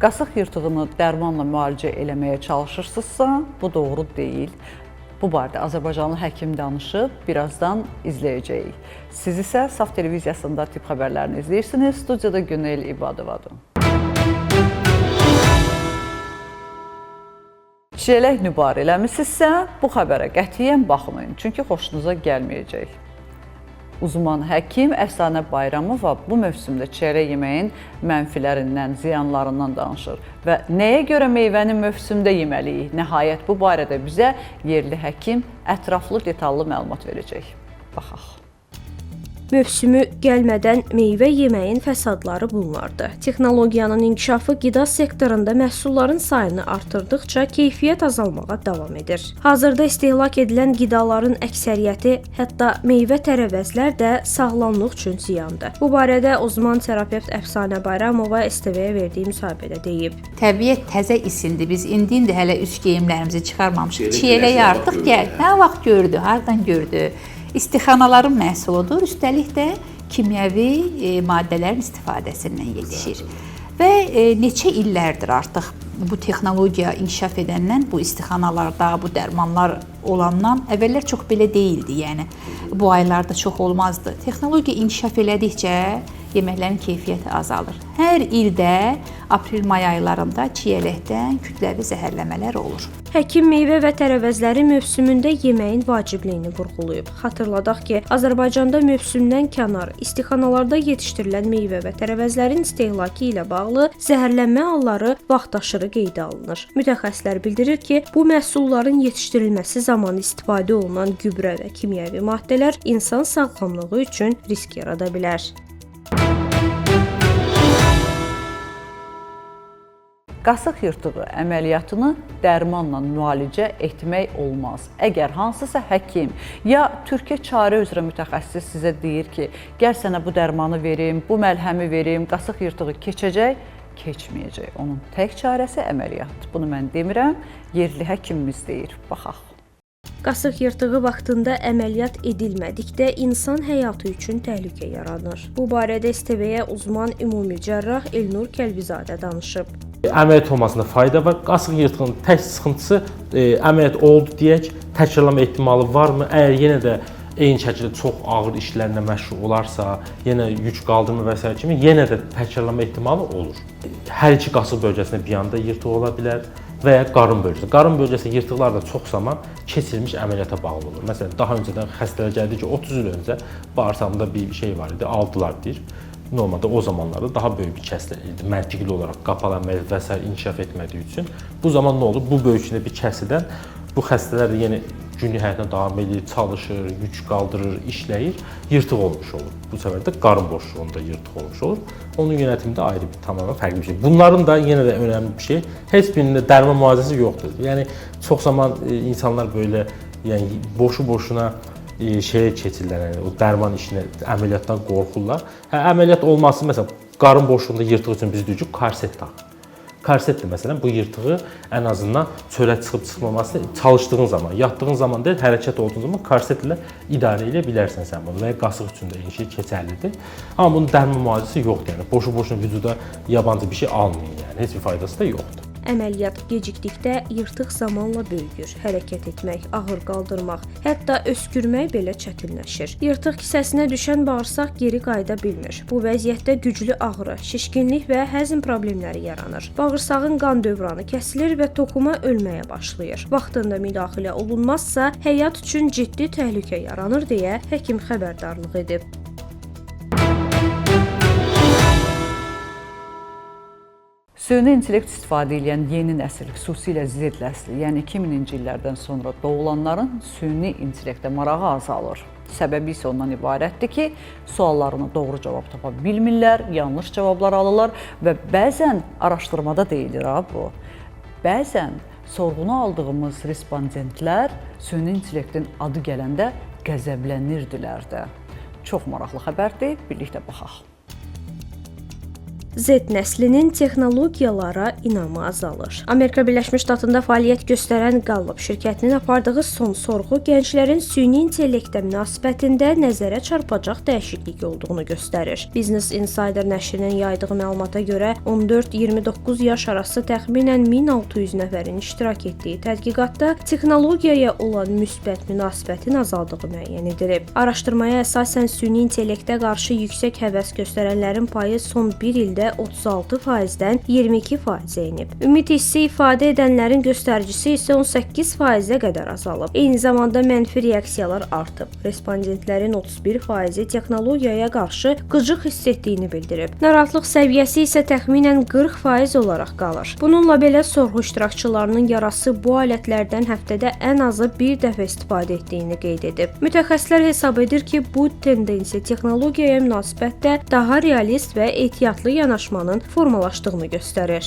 Qasıq yırtığını dərmanla müalicə eləməyə çalışırsınızsa, bu doğru deyil. Bu barədə Azərbaycanlı həkim danışıb, birazdan izləyəcəyik. Siz isə Saf televiziyasında tibb xəbərlərini izləyirsiniz. Studiyada Günel İbadovadır. Çiyələk nübar eləmişsinizsə, bu xəbərə qətiyyən baxmayın, çünki xoşunuza gəlməyəcək. Uzman həkim Əfsanə Bayramova bu mövsümdə çiyələk yeməyin mənfilərindən, ziyanlarından danışır və nəyə görə meyvəni mövsümdə yeməliyik? Nəhayət bu barədə bizə yerli həkim ətraflı, detallı məlumat verəcək. Baxaq. Mövsümü gəlmədən meyvə yeməyin fəsadları bunlardır. Texnologiyanın inkişafı qida sektorunda məhsulların sayını artırdıqca keyfiyyət azalmağa davam edir. Hazırda istehlak edilən qidaların əksəriyyəti, hətta meyvə-tərəvəzlər də sağlamlıq üçün ziyandır. Bu barədə uzman terapevt Əfsanə Bayramova STV-yə verdiyi müsahibədə deyib. Təbiət təzə isindi. Biz indi hələ üst geyimlərimizi çıxarmamışıq. Çiyələk artıq gəl. Nə vaxt gördü, hardan gördü? İstixanaların məhsuludur, üstəlik də kimyəvi maddələrin istifadəsindən yetişir. Və neçə illərdir artıq bu texnologiya inkişaf edəndən, bu istixanalarda, bu dərmanlar olandan əvvəllər çox belə deyildi, yəni bu aylarda çox olmazdı. Texnologiya inkişaf elədikcə yeməklərin keyfiyyəti azalır. Hər ildə aprel-may aylarında çiyələkdən kütləvi zəhərləmələr olur. Həkim meyvə və tərəvəzləri mövsümündə yeməyin vacibliyini vurğulayıb. Xatırladaq ki, Azərbaycanda mövsümdən kənar istixanalarda yetişdirilən meyvə və tərəvəzlərin istehlakı ilə bağlı zəhərlənmə halları vaxtaşırı qeydə alınır. Mütəxəssislər bildirir ki, bu məhsulların yetişdirilməsi zamanı istifadə olunan gübrə və kimyəvi maddələr insan sağlamlığı üçün risk yarada bilər. Qasıq yırtığı əməliyyatını dərmanla müalicə etmək olmaz. Əgər hansısa həkim ya Türkiyə çarə üzrə mütəxəssis sizə deyir ki, gəl sənə bu dərmanı verim, bu məlhəmi verim, qasıq yırtığı keçəcək, keçməyəcək. Onun tək çarəsi əməliyyatdır. Bunu mən demirəm, yerli həkimimiz deyir. Baxaq. Qasıq yırtığı vaxtında əməliyyat edilmədikdə insan həyatı üçün təhlükə yaranır. Bu barədə STV-yə uzman ümumi cərrah Elnur Kəlvizadə danışıb. Əməliyyat olmasında fayda var. Qasıq yırtığının tək sıxıntısı əməliyyat oldu deyək, təkrarlama ehtimalı varmı? Əgər yenə də eyni şəkildə çox ağır işlərlə məşğul olarsa, yenə yük qaldırma və s. kimi yenə də təkrarlama ehtimalı olur. Hər iki qasıq bölgəsində bir anda yırtıq ola bilər və ya qarın bölgəsində. Qarın bölgəsində yırtıqlar da çox zaman keçirilmiş əməliyyata bağlı olur. Məsələn, daha öncədən xəstələr gəldi ki, 30 il öncə bağırsağımda bir şey var idi, aldılar deyir. Normalda o zamanlarda daha böyük bir kəslər idi. Məntiqli olaraq qapalı əməliyyat və s. inkişaf etmədiyi üçün. Bu zaman nə olur? Bu böyüklükdə bir kəsidən bu xəstələr də yenə günlük həyatına davam edir, çalışır, yük qaldırır, işləyir, yırtıq olmuş olur. Bu səfər də qarın boşluğunda yırtıq olmuş olur. Onun yönetimində ayrı bir tamamilə fərqli bir şey. Bunların da yenə də önəmli bir şey, heç birində dərman müalicəsi yoxdur. Yəni çox zaman insanlar belə yəni boşu-boşuna şeyə keçirlər, yəni o dərman işinə, əməliyyatdan qorxurlar. Əməliyyat olması məsələn qarın boşluğunda yırtıq üçün biz deyirik korset tax. Korsetdir məsələn, bu yırtığı ən azından çölə çıxıb çıxmamasını çalışdığın zaman, yatdığın zaman deyil, hərəkət olduğun zaman korset ilə idarə edə bilərsən sən bunu və ya qasıq üçün də eyni şey keçərlidir. Amma bunun dərman müalicəsi yoxdur, yəni boşu-boşuna vücuda yabancı bir şey almayın, yəni heç bir faydası da yoxdur. Əməliyyat gecikdikdə yırtıq zamanla böyüyür. Hərəkət etmək, ağır qaldırmaq, hətta öskürmək belə çətinləşir. Yırtıq kisəsinə düşən bağırsaq geri qayıda bilmir. Bu vəziyyətdə güclü ağrı, şişkinlik və həzm problemləri yaranır. Bağırsağın qan dövranı kəsilir və toxuma ölməyə başlayır. Vaxtında müdaxilə olunmazsa, həyat üçün ciddi təhlükə yaranır deyə həkim xəbərdarlıq edib. Süni intellekt istifadə edən yeni nəsil, xüsusilə Z nəsli, yəni 2000-ci illərdən sonra doğulanların süni intellektə marağı azalır. Səbəbi isə ondan ibarətdir ki, suallarına doğru cavab tapa bilmirlər, yanlış cavablar alırlar və bəzən araşdırmada deyilir bu. Bəzən sorğuna aldığımız respondentlər süni intellektin adı gələndə qəzəblənirdilər də. Çox maraqlı xəbərdir, birlikdə baxaq. Z nəslinin texnologiyalara inamı azalır. Amerika Birləşmiş Ştatında fəaliyyət göstərən Gallup şirkətinin apardığı son sorğu gənclərin süni intellektə münasibətində nəzərə çarpacaq dəyişiklik olduğunu göstərir. Business Insider nəşrinin yaydığı məlumata görə 14-29 yaş arası təxminən 1600 nəfərin iştirak etdiyi tədqiqatda texnologiyaya olan müsbət münasibətin azaldığı müəyyən edilib. Araşdırmaya əsasən süni intellektə qarşı yüksək həvəs göstərənlərin payı son 1 ildə 36%-dən 22%-ə enib. Ümid hissi ifadə edənlərin göstəricisi isə 18%-ə qədər azalıb. Eyni zamanda mənfi reaksiyalar artıb. Respondentlərin 31%-i texnologiyaya qarşı qıcıq hiss etdiyini bildirib. Narahatlıq səviyyəsi isə təxminən 40% olaraq qalır. Bununla belə sorğu iştirakçılarının yarası bu alətlərdən həftədə ən azı bir dəfə istifadə etdiyini qeyd edib. Mütəxəssislər hesab edir ki, bu tendensiya texnologiyaya münasibətdə daha realist və ehtiyatlı yanaşmanın formalaşdığını göstərir.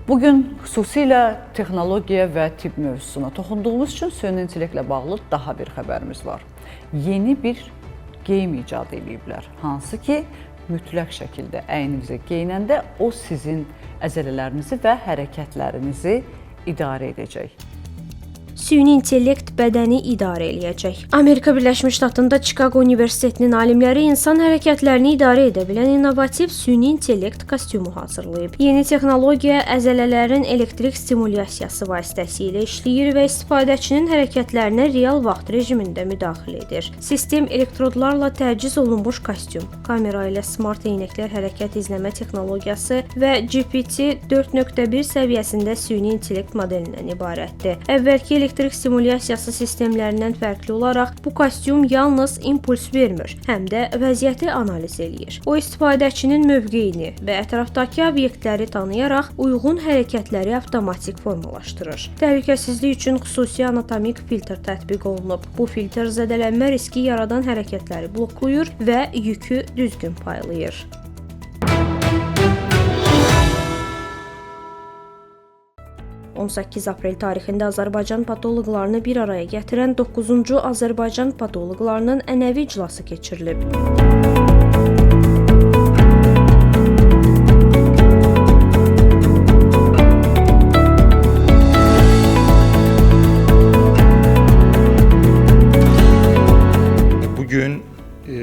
Bugün xüsusilə texnologiya və tibb mövzusuna toxunduğumuz üçün süni intellektlə bağlı daha bir xəbərimiz var. Yeni bir geyim icad ediblər, hansı ki, mütləq şəkildə əyninizə geyinəndə o sizin əzələlərinizi və hərəkətlərinizi idarə edəcək. Süni intellekt bədəni idarə eləyəcək. Amerika Birləşmiş Ştatında Chicago Universitetinin alimləri insan hərəkətlərini idarə edə bilən innovativ süni intellekt kostyumu hazırlayıb. Yeni texnologiya əzələlərin elektrik stimulyasiyası vasitəsilə işləyir və istifadəçinin hərəkətlərinə real vaxt rejimində müdaxilə edir. Sistem elektrodlarla təchiz olunmuş kostyum, kamera ilə smart eynəklər hərəkət izləmə texnologiyası və GPT 4.1 səviyyəsində süni intellekt modelindən ibarətdir. Əvvəlki elektrik stimulyasiyası sistemlərindən fərqli olaraq bu kostyum yalnız impuls vermir, həm də vəziyyəti analiz eləyir. O istifadəçinin mövqeyini və ətrafdakı obyektləri tanıyaraq uyğun hərəkətləri avtomatik formalaşdırır. Təhlükəsizlik üçün xüsusi anatomik filtr tətbiq olunub. Bu filtr zədələnmə riski yaradan hərəkətləri bloklayır və yükü düzgün paylayır. – 18 aprel tarixində Azərbaycan patoloqlarını bir araya gətirən 9-cu Azərbaycan patoloqlarının ənəvi iclası keçirilib. Bugün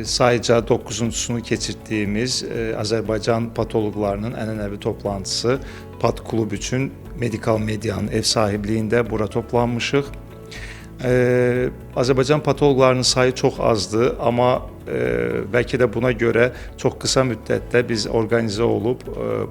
sayca 9-cusunu keçirdiyimiz Azərbaycan patoloqlarının ənənəvi toplantısı Pat Klub üçün Medikal Medianın ev sahibliğində bura toplanmışıq. Azərbaycan patoloqlarının sayı çox azdır, amma bəlkə də buna görə çox qısa müddətdə biz organizə olub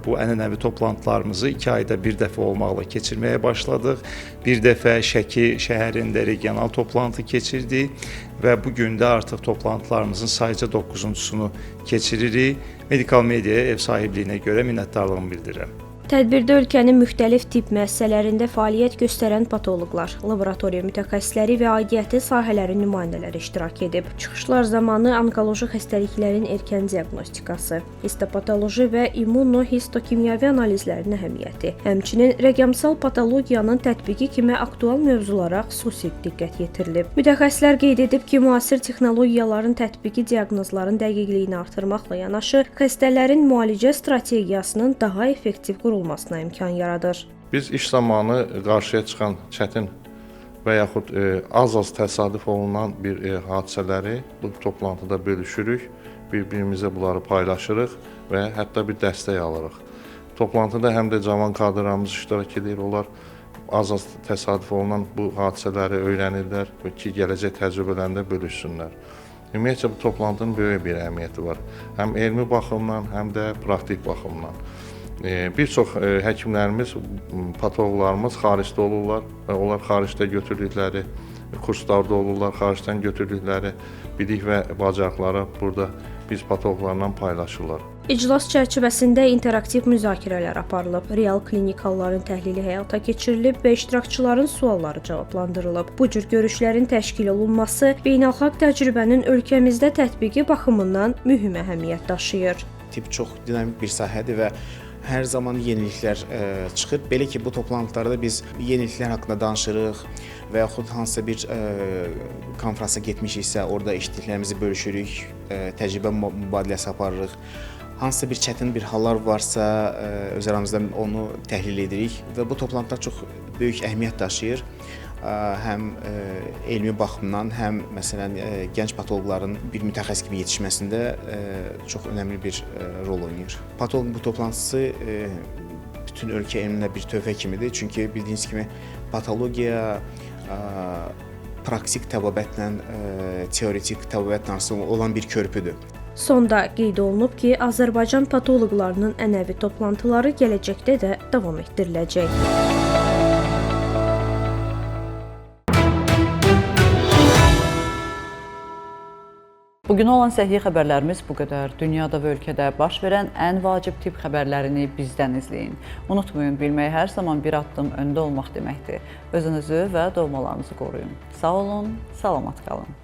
bu ənənəvi toplantılarımızı 2 ayda bir dəfə olmaqla keçirməyə başladıq. Bir dəfə Şəki şəhərində regional toplantı keçirdik və bugün də artıq toplantılarımızın sayca 9-cusunu keçiririk. Medikal Mediaya ev sahibliyinə görə minnətdarlığımı bildirirəm. Tədbirdə ölkənin müxtəlif tibb müəssisələrində fəaliyyət göstərən patoloqlar, laboratoriya mütəxəssisləri və aidiyyəti sahələrin nümayəndələri iştirak edib. Çıxışlar zamanı onkoloji xəstəliklərin erkən diaqnostikası, histopatoloji və immunohistokimyəvi analizlərin əhəmiyyəti, həmçinin rəqəmsal patologiyanın tətbiqi kimi aktual mövzulara xüsusi diqqət yetirilib. Mütəxəssislər qeyd edib ki, müasir texnologiyaların tətbiqi diaqnozların dəqiqliyini artırmaqla yanaşı, xəstələrin müalicə strategiyasının daha effektiv qurulmasına imkan yaradır. Biz iş zamanı qarşıya çıxan çətin və yaxud az-az təsadüf olunan bir hadisələri bu toplantıda bölüşürük, bir-birimizə bunları paylaşırıq və hətta bir dəstək alırıq. Toplantıda həm də cavan kadrlarımız iştirak edir, onlar az-az təsadüf olunan bu hadisələri öyrənirlər ki, gələcək təcrübələrində bölüşsünlər. Ümumiyyətcə, bu toplantının böyük bir əhəmiyyəti var. Həm elmi baxımdan, həm də praktik baxımdan. Bir çox həkimlərimiz, patoloqlarımız xaricdə olurlar və onlar xaricdə götürdükləri kurslarda olurlar, xaricdən götürdükləri bilik və bacarıqları burada biz patoloqlarla paylaşırlar. İclas çərçivəsində interaktiv müzakirələr aparılıb, real klinik halların təhlili həyata keçirilib və iştirakçıların sualları cavablandırılıb. Bu cür görüşlərin təşkil olunması beynəlxalq təcrübənin ölkəmizdə tətbiqi baxımından mühüm əhəmiyyət daşıyır. Tibb çox dinamik bir sahədir və Hər zaman yeniliklər çıxır. Belə ki, bu toplantılarda biz yeniliklər haqqında danışırıq və yaxud hansısa bir konfransa getmişiksə, orada eşitdiklərimizi bölüşürük, təcrübə mübadiləsi aparırıq. Hansısa bir çətin bir hallar varsa, öz aramızda onu təhlil edirik və bu toplantılar çox böyük əhəmiyyət daşıyır. Həm elmi baxımdan, həm məsələn gənc patoloqların bir mütəxəssis kimi yetişməsində çox önəmli bir rol oynayır. Patoloq bu toplantısı bütün ölkə elminə bir töhfə kimidir. Çünki bildiyiniz kimi patologiya praktik təbabətlə teoretik təbabət arasında olan bir körpüdür. Sonda qeyd olunub ki, Azərbaycan patoloqlarının ənəvi toplantıları gələcəkdə də davam etdiriləcək. Bugün olan səhiyyə xəbərlərimiz bu qədər. Dünyada və ölkədə baş verən ən vacib tibb xəbərlərini bizdən izləyin. Unutmayın, bilmək hər zaman bir addım öndə olmaq deməkdir. Özünüzü və doğmalarınızı qoruyun. Sağ olun, salamat qalın.